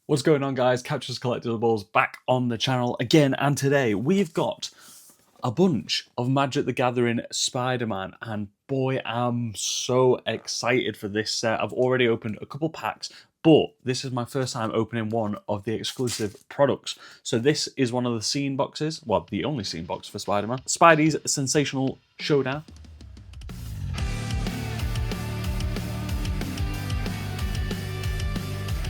What's going on, guys? Captures Collectables back on the channel again, and today we've got a bunch of Magic the Gathering Spider-Man, and boy, I'm so excited for this set. I've already opened a couple packs, but this is my first time opening one of the exclusive products. So this is one of the scene boxes, well, the only scene box for Spider-Man. Spidey's Sensational Showdown.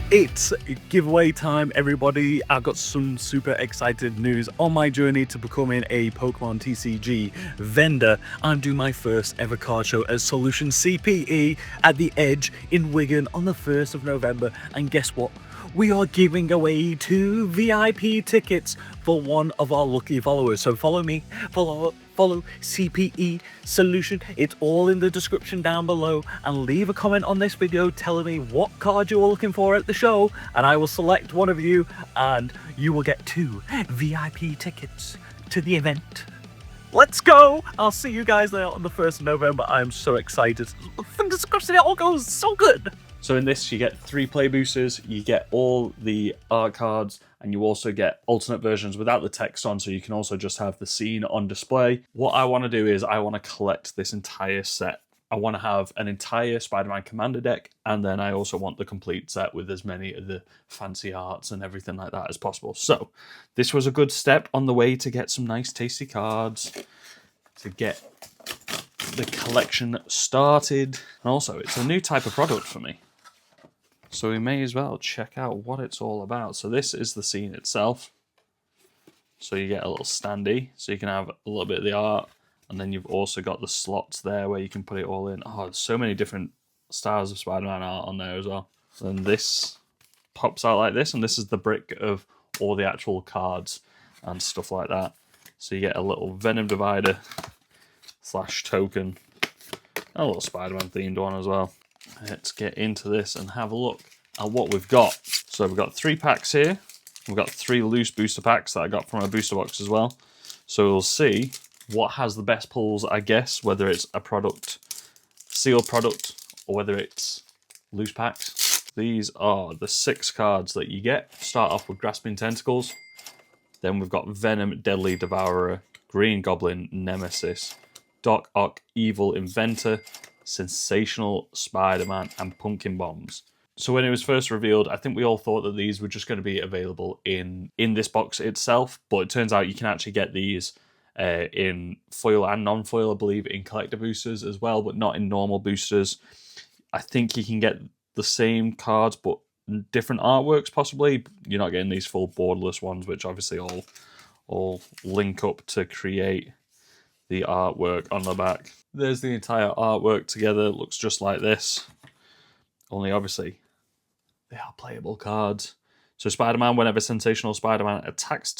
It's giveaway time, everybody. I've got some super excited news. On my journey to becoming a Pokemon TCG vendor, I'm doing my first ever card show as Solution CPE at the Edge in Wigan on the 1st of November. And guess what? We are giving away 2 VIP tickets for one of our lucky followers. So follow me, follow CPE Solution. It's all in the description down below, and leave a comment on this video telling me what card you're looking for at the show, and I will select one of you and you will get 2 VIP tickets to the event. Let's go! I'll see you guys there on the 1st of November. I'm so excited. Fingers crossed it all goes so good. So in this, you get 3 play boosters, you get all the art cards, and you also get alternate versions without the text on, so you can also just have the scene on display. What I want to do is I want to collect this entire set. I want to have an entire Spider-Man Commander deck, and then I also want the complete set with as many of the fancy arts and everything like that as possible. So this was a good step on the way to get some nice tasty cards, to get the collection started. And also, it's a new type of product for me, so we may as well check out what it's all about. So this is the scene itself. So you get a little standee, so you can have a little bit of the art, and then you've also got the slots there where you can put it all in. Oh, there's so many different styles of Spider-Man art on there as well. Then this pops out like this, and this is the brick of all the actual cards and stuff like that. So you get a little Venom divider / token, a little Spider-Man themed one as well. Let's get into this and have a look at what we've got. So we've got 3 packs here. We've got 3 loose booster packs that I got from a booster box as well. So we'll see what has the best pulls, I guess, whether it's a product, sealed product, or whether it's loose packs. These are the 6 cards that you get. Start off with Grasping Tentacles. Then we've got Venom, Deadly Devourer, Green Goblin, Nemesis, Doc Ock, Evil Inventor, Sensational Spider-Man, and Pumpkin Bombs. So when it was first revealed, I think we all thought that these were just going to be available in this box itself, but it turns out you can actually get these in foil and non-foil, I believe, in collector boosters as well, but not in normal boosters. I think you can get the same cards, but different artworks possibly. You're not getting these full borderless ones, which obviously all link up to create the artwork on the back. There's the entire artwork together. It looks just like this, only obviously they are playable cards. So Spider-Man, whenever Sensational Spider-Man attacks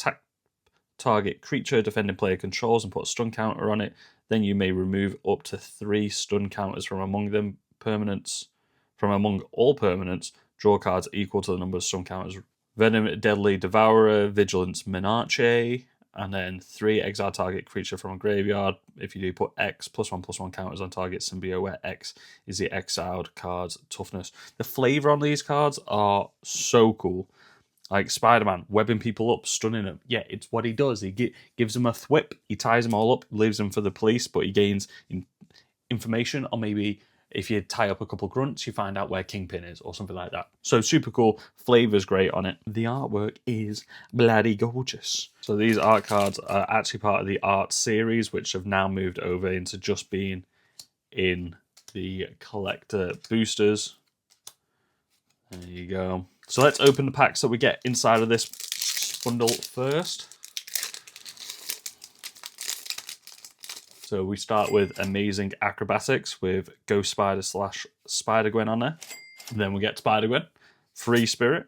target creature defending player controls and put a stun counter on it, then you may remove up to 3 stun counters from among all permanents. Draw cards equal to the number of stun counters. Venom, Deadly Devourer, Vigilance, Menace, and then 3 exile target creature from a graveyard. If you do, put X +1/+1 counters on target symbiote, where X is the exiled card's toughness. The flavor on these cards are so cool. Like Spider-Man, webbing people up, stunning them. Yeah, it's what he does. He gives them a thwip, he ties them all up, leaves them for the police, but he gains information, or maybe if you tie up a couple grunts, you find out where Kingpin is or something like that. So super cool. Flavor's great on it. The artwork is bloody gorgeous. So these art cards are actually part of the art series, which have now moved over into just being in the collector boosters. There you go. So let's open the packs that we get inside of this bundle first. So we start with Amazing Acrobatics with Ghost Spider / Spider-Gwen on there. And then we get Spider-Gwen, Free Spirit,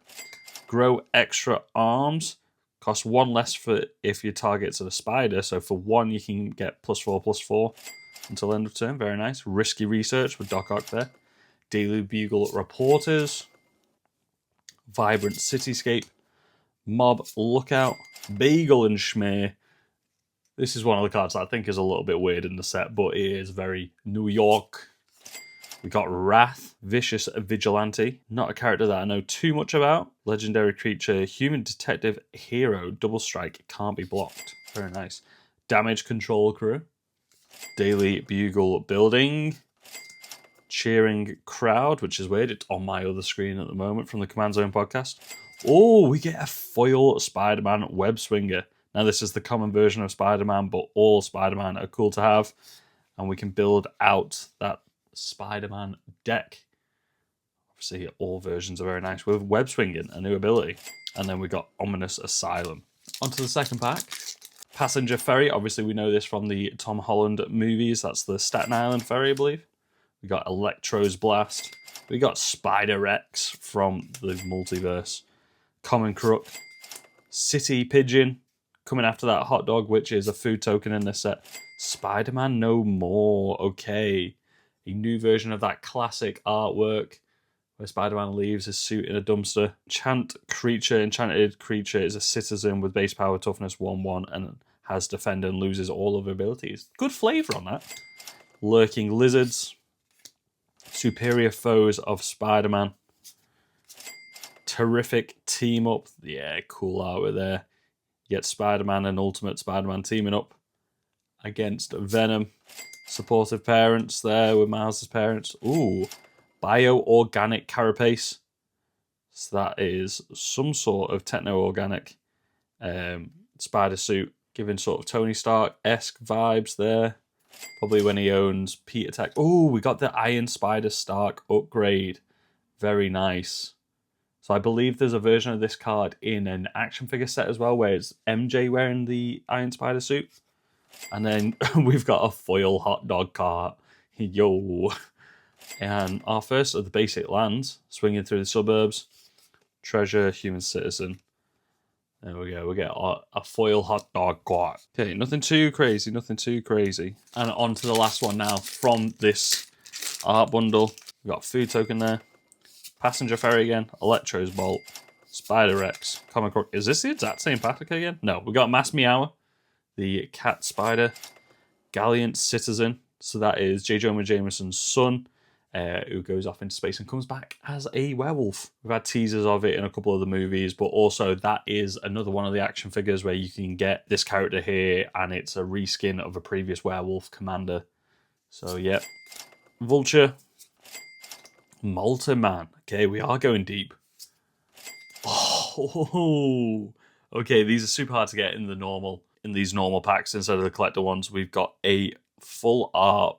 Grow Extra Arms, costs 1 less for if your target's a spider. So for 1, you can get +4/+4 until end of turn. Very nice. Risky Research with Doc Ock there. Daily Bugle Reporters, Vibrant Cityscape, Mob Lookout, Bagel and Schmear. This is one of the cards that I think is a little bit weird in the set, but it is very New York. We got Wrath, Vicious Vigilante. Not a character that I know too much about. Legendary creature, human detective hero, double strike, can't be blocked. Very nice. Damage control crew. Daily Bugle building. Cheering crowd, which is weird. It's on my other screen at the moment from the Command Zone podcast. Oh, we get a foil Spider-Man web swinger. Now this is the common version of Spider-Man, but all Spider-Man are cool to have. And we can build out that Spider-Man deck. Obviously, all versions are very nice with web swinging, a new ability. And then we got Ominous Asylum. Onto the second pack. Passenger Ferry. Obviously, we know this from the Tom Holland movies. That's the Staten Island Ferry, I believe. We got Electro's Blast. We got Spider-Rex from the multiverse. Common Crook. City Pigeon. Coming after that hot dog, which is a food token in this set. Spider-Man No More. Okay. A new version of that classic artwork where Spider-Man leaves his suit in a dumpster. Enchanted creature is a citizen with base power, toughness 1/1, and has defend and loses all other abilities. Good flavour on that. Lurking Lizards. Superior Foes of Spider-Man. Terrific Team Up. Yeah, cool artwork there. You get Spider-Man and Ultimate Spider-Man teaming up against Venom. Supportive parents there with Miles' parents. Ooh, bio-organic carapace. So that is some sort of techno-organic spider suit, giving sort of Tony Stark-esque vibes there. Probably when he owns Peter Tech. Ooh, we got the Iron Spider Stark upgrade. Very nice. So I believe there's a version of this card in an action figure set as well, where it's MJ wearing the Iron Spider suit. And then we've got a foil hot dog cart. Yo. And our first of the basic lands, swinging through the suburbs. Treasure, human citizen. There we go. We get a foil hot dog cart. Okay, nothing too crazy, nothing too crazy. And on to the last one now from this art bundle. We've got food token there. Passenger Ferry again. Electro's Bolt. Spider-Rex. Common Crook. Is this the exact same pack again? No, we got Mass Meow. The Cat Spider. Gallant Citizen. So that is J. Jonah Jameson's son, who goes off into space and comes back as a werewolf. We've had teasers of it in a couple of the movies, but also that is another one of the action figures where you can get this character here, and it's a reskin of a previous werewolf commander. So, yeah. Vulture. Multi-Man. Okay, we are going deep. Oh, okay, these are super hard to get in these normal packs instead of the collector ones. We've got a full art,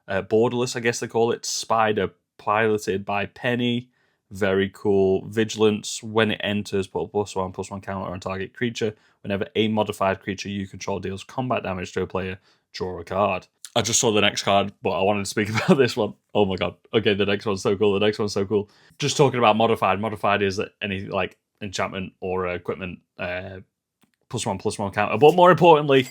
borderless, I guess they call it, spider piloted by Penny. Very cool. Vigilance. When it enters, put a +1/+1 counter on target creature. Whenever a modified creature you control deals combat damage to a player, draw a card. I just saw the next card, but I wanted to speak about this one. Oh my god. Okay, the next one's so cool. The next one's so cool. Just talking about modified. Modified is any like enchantment or equipment +1/+1 counter. But more importantly,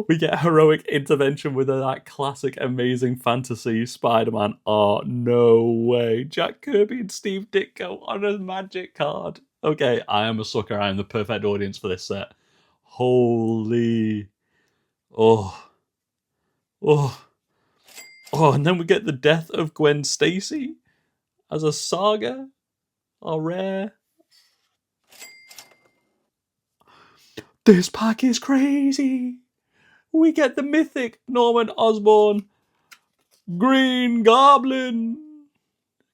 we get heroic intervention with that classic amazing fantasy Spider-Man art. No way. Jack Kirby and Steve Ditko on a magic card. Okay, I am a sucker. I am the perfect audience for this set. Holy. Oh, and then we get the death of Gwen Stacy as a saga. Oh, rare. This pack is crazy. We get the mythic Norman Osborn Green Goblin.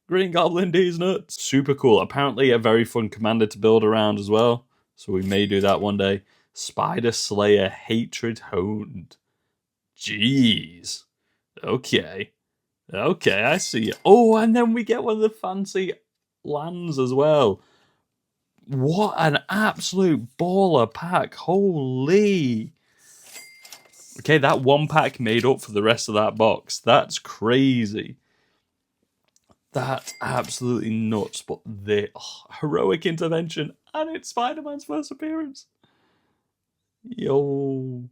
Green Goblin D's nuts. Super cool. Apparently a very fun commander to build around as well. So we may do that one day. Spider Slayer Hatred Honed. Jeez. Okay, I see it. Oh, and then we get one of the fancy lands as well. What an absolute baller pack. Holy. Okay, that one pack made up for the rest of that box. That's crazy. That's absolutely nuts. But the heroic intervention, and it's Spider-Man's first appearance. Yo.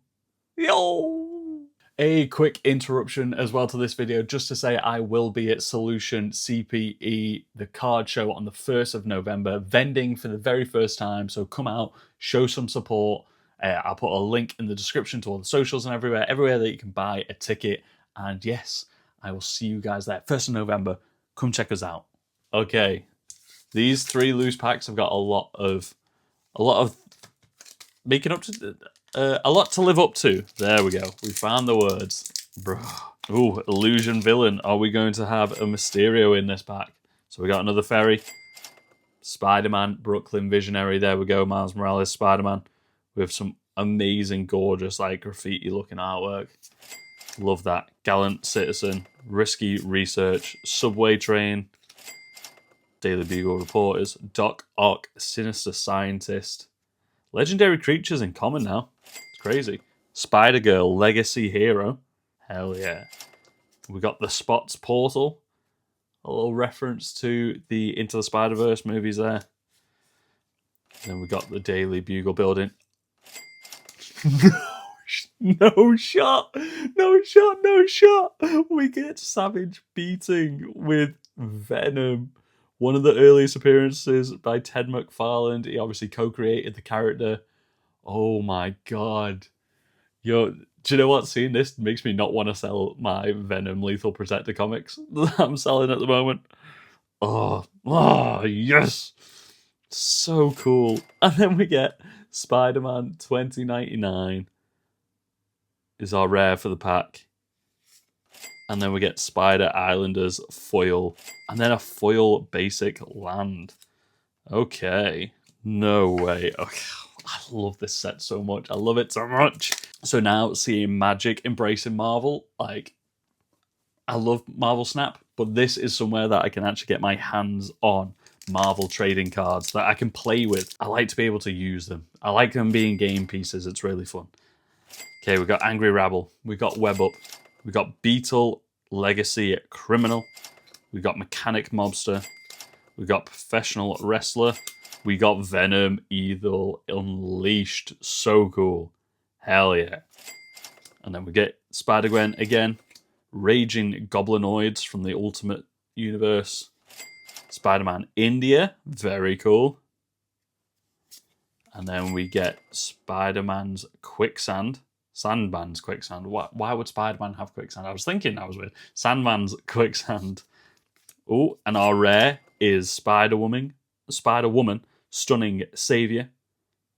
A quick interruption as well to this video, just to say I will be at Solution CPE, the card show, on the 1st of November, vending for the very first time. So come out, show some support. I'll put a link in the description to all the socials and everywhere that you can buy a ticket. And yes, I will see you guys there. 1st of November. Come check us out. Okay, these 3 loose packs have got a lot of making up to, a lot to live up to. There we go. We found the words, bro. Ooh, Illusion Villain. Are we going to have a Mysterio in this pack? So we got another Fairy, Spider-Man, Brooklyn Visionary. There we go. Miles Morales, Spider-Man, with some amazing, gorgeous, like graffiti-looking artwork. Love that. Gallant Citizen, Risky Research, Subway Train, Daily Bugle Reporters, Doc Ock, Sinister Scientist. Legendary creatures in common now. It's crazy. Spider-Girl, Legacy Hero. Hell yeah. We got the Spots Portal. A little reference to the Into the Spider-Verse movies there. Then we got the Daily Bugle building. No shot. We get Savage Beating with Venom. One of the earliest appearances by Ted McFarlane. He obviously co-created the character. Oh my god. Yo, do you know what? Seeing this makes me not want to sell my Venom Lethal Protector comics that I'm selling at the moment. Oh, yes. So cool. And then we get Spider-Man 2099 is our rare for the pack. And then we get Spider Islanders foil. And then a foil basic land. Okay. No way. Okay. I love this set so much. I love it so much. So now seeing Magic embracing Marvel, like, I love Marvel Snap, but this is somewhere that I can actually get my hands on Marvel trading cards that I can play with. I like to be able to use them. I like them being game pieces. It's really fun. Okay, we got Angry Rabble. We got Web Up. We got Beetle, Legacy Criminal. We got Mechanic Mobster. We got Professional Wrestler. We got Venom Evil Unleashed. So cool. Hell yeah. And then we get Spider-Gwen again. Raging Goblinoids from the Ultimate Universe. Spider-Man India. Very cool. And then we get Spider-Man's Quicksand. Sandman's Quicksand. Why would Spider-Man have Quicksand? I was thinking that was weird. Sandman's Quicksand. Oh, and our rare is Spider-Woman, Stunning Savior.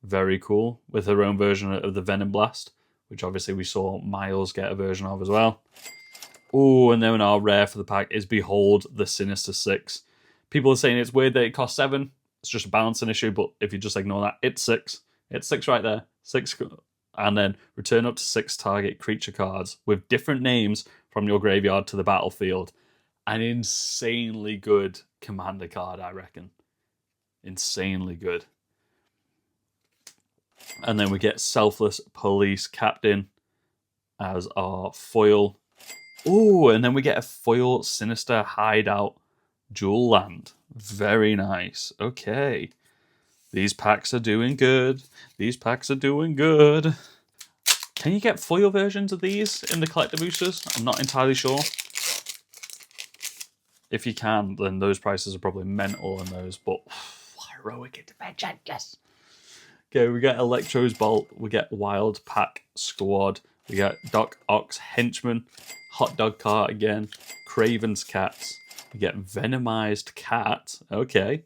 Very cool. With her own version of the Venom Blast, which obviously we saw Miles get a version of as well. Oh, and then our rare for the pack is Behold the Sinister Six. People are saying it's weird that it costs 7. It's just a balancing issue, but if you just ignore that, it's 6. It's 6 right there. 6. And then return up to 6 target creature cards with different names from your graveyard to the battlefield. An insanely good commander card, I reckon. Insanely good. And then we get Selfless Police Captain as our foil. Oh, and then we get a foil Sinister Hideout Jewel Land. Very nice. Okay. These packs are doing good. These packs are doing good. Can you get foil versions of these in the collector boosters? I'm not entirely sure. If you can, then those prices are probably mental on those, but heroic intervention, yes. Okay, we get Electro's Bolt, we get Wild Pack Squad, we get Doc Ock's Henchman, Hot Dog Cart again, Craven's Cats, we get Venomized Cat, okay.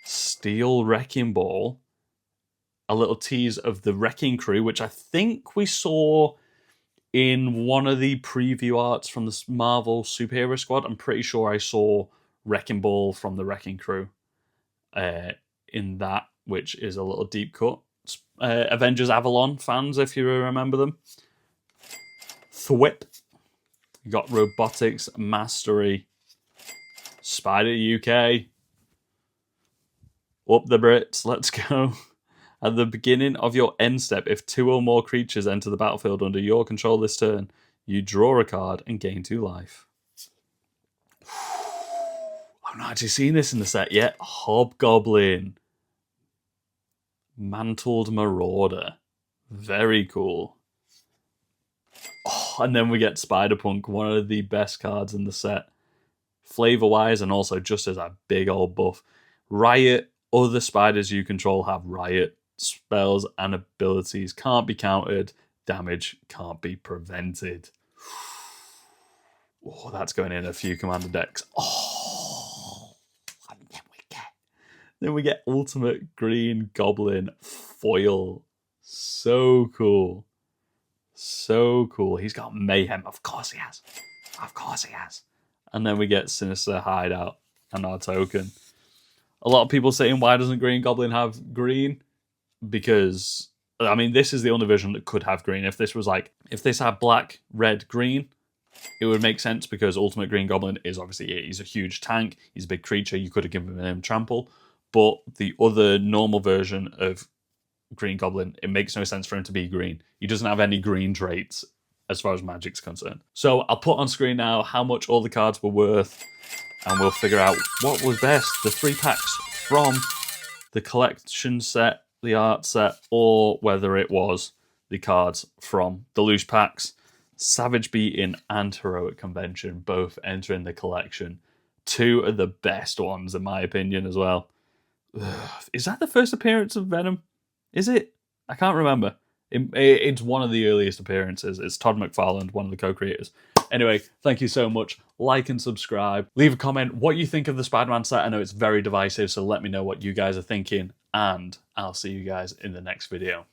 Steel Wrecking Ball, a little tease of the Wrecking Crew, which I think we saw in one of the preview arts from the Marvel Superhero Squad. I'm pretty sure I saw Wrecking Ball from the Wrecking Crew in that, which is a little deep cut. Avengers Avalon fans, if you remember them. Thwip. You got Robotics Mastery. Spider UK. Up the Brits, let's go. At the beginning of your end step, if 2 or more creatures enter the battlefield under your control this turn, you draw a card and gain 2 life. I've not actually seen this in the set yet. Hobgoblin. Mantled Marauder. Very cool. Oh, and then we get Spider-Punk, one of the best cards in the set. Flavor-wise and also just as a big old buff. Riot. Other spiders you control have Riot. spells and abilities can't be countered. Damage can't be prevented. Oh, that's going in a few commander decks. Oh, and then we get Ultimate Green Goblin Foil. So cool. So cool. He's got Mayhem. Of course he has. Of course he has. And then we get Sinister Hideout and our token. A lot of people saying, why doesn't Green Goblin have green? Because, I mean, this is the only version that could have green. If this was like, if this had black, red, green, it would make sense because Ultimate Green Goblin is obviously, he's a huge tank. He's a big creature. You could have given him Trample. But the other normal version of Green Goblin, it makes no sense for him to be green. He doesn't have any green traits as far as Magic's concerned. So I'll put on screen now how much all the cards were worth, and we'll figure out what was best. The 3 packs from the collection set, the art set, or whether it was the cards from the loose packs. Savage Beating and Heroic Convention both entering the collection. 2 of the best ones in my opinion as well. Is that the first appearance of Venom? Is it? I can't remember. It's one of the earliest appearances. It's Todd McFarlane, one of the co-creators. Anyway, thank you so much. Like and subscribe. Leave a comment what you think of the Spider-Man set. I know it's very divisive, so let me know what you guys are thinking. And I'll see you guys in the next video.